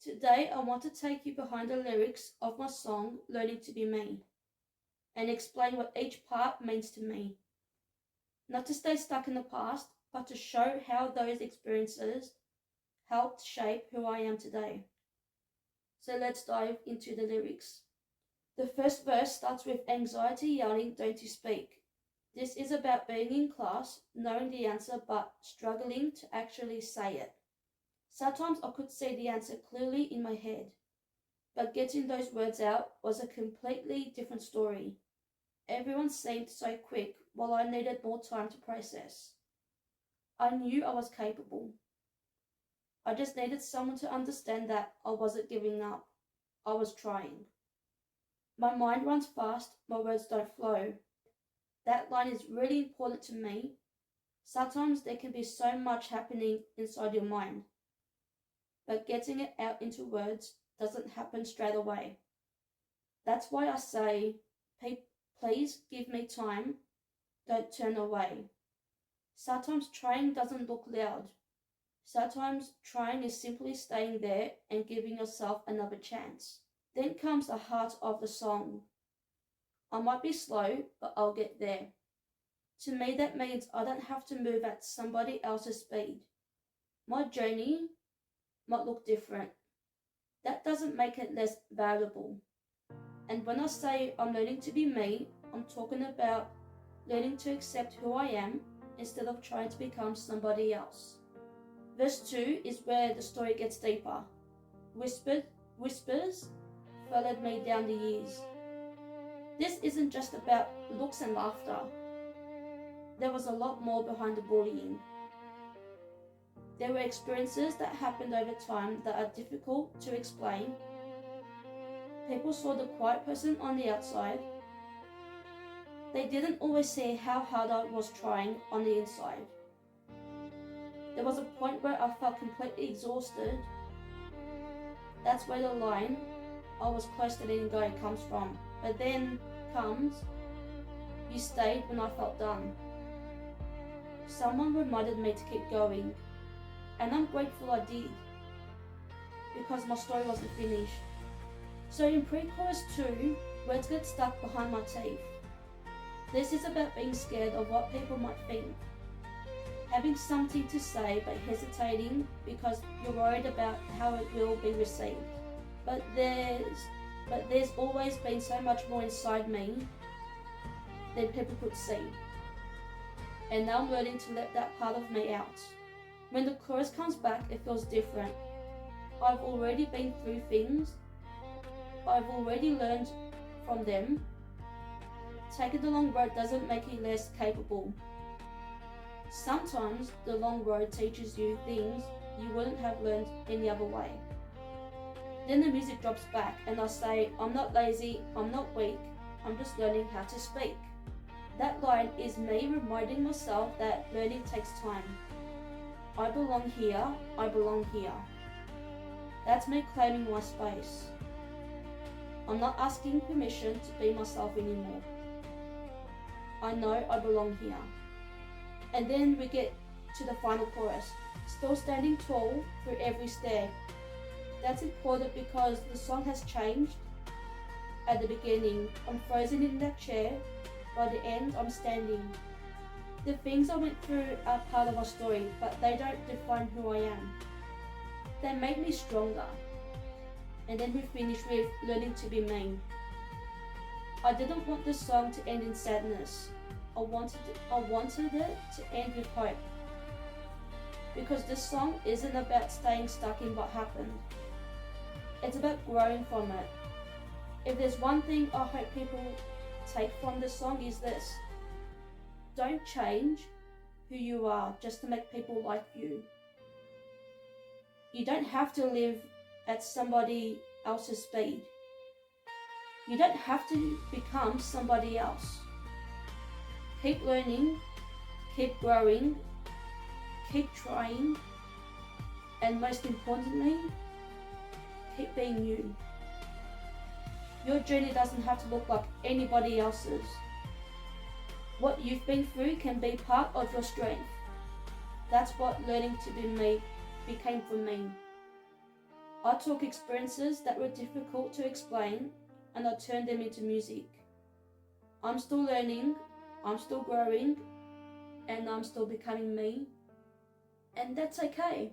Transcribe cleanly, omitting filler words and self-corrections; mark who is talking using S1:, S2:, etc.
S1: Today, I want to take you behind the lyrics of my song, Learning to Be Me, and explain what each part means to me. Not to stay stuck in the past, but to show how those experiences helped shape who I am today. So let's dive into the lyrics. The first verse starts with anxiety yelling, "Don't you speak?" This is about being in class, knowing the answer, but struggling to actually say it. Sometimes I could see the answer clearly in my head, but getting those words out was a completely different story. Everyone seemed so quick while I needed more time to process. I knew I was capable. I just needed someone to understand that I wasn't giving up. I was trying. My mind runs fast, my words don't flow. That line is really important to me. Sometimes there can be so much happening inside your mind, but getting it out into words doesn't happen straight away. That's why I say, please give me time, don't turn away. Sometimes trying doesn't look loud. Sometimes trying is simply staying there and giving yourself another chance. Then comes the heart of the song. I might be slow, but I'll get there. To me, that means I don't have to move at somebody else's speed. My journey might look different. That doesn't make it less valuable. And when I say I'm learning to be me, I'm talking about learning to accept who I am instead of trying to become somebody else. Verse 2 is where the story gets deeper. Whispers followed me down the years. This isn't just about looks and laughter. There was a lot more behind the bullying. There were experiences that happened over time that are difficult to explain. People saw the quiet person on the outside. They didn't always see how hard I was trying on the inside. There was a point where I felt completely exhausted. That's where the line, "I was close to letting go," comes from. But then comes, "You stayed when I felt done." Someone reminded me to keep going, and I'm grateful I did, because my story wasn't finished. So in pre-chorus 2, words get stuck behind my teeth. This is about being scared of what people might think, having something to say but hesitating because you're worried about how it will be received. But there's always been so much more inside me than people could see. And now I'm learning to let that part of me out. When the chorus comes back, it feels different. I've already been through things. I've already learned from them. Taking the long road doesn't make you less capable. Sometimes the long road teaches you things you wouldn't have learned any other way. Then the music drops back and I say, "I'm not lazy, I'm not weak, I'm just learning how to speak." That line is me reminding myself that learning takes time. I belong here, I belong here. That's me claiming my space. I'm not asking permission to be myself anymore. I know I belong here. And then we get to the final chorus. Still standing tall through every stair. That's important because the song has changed. At the beginning, I'm frozen in that chair. By the end, I'm standing. The things I went through are part of my story, but they don't define who I am. They make me stronger. And then we finish with learning to be me. I didn't want the song to end in sadness. I wanted it to end with hope. Because this song isn't about staying stuck in what happened. It's about growing from it. If there's one thing I hope people take from this song is this: don't change who you are just to make people like you. You don't have to live at somebody else's speed. You don't have to become somebody else. Keep learning, keep growing, keep trying, and most importantly, keep being you. Your journey doesn't have to look like anybody else's. What you've been through can be part of your strength. That's what learning to be me became for me. I took experiences that were difficult to explain and I turned them into music. I'm still learning, I'm still growing, and I'm still becoming me, and that's okay.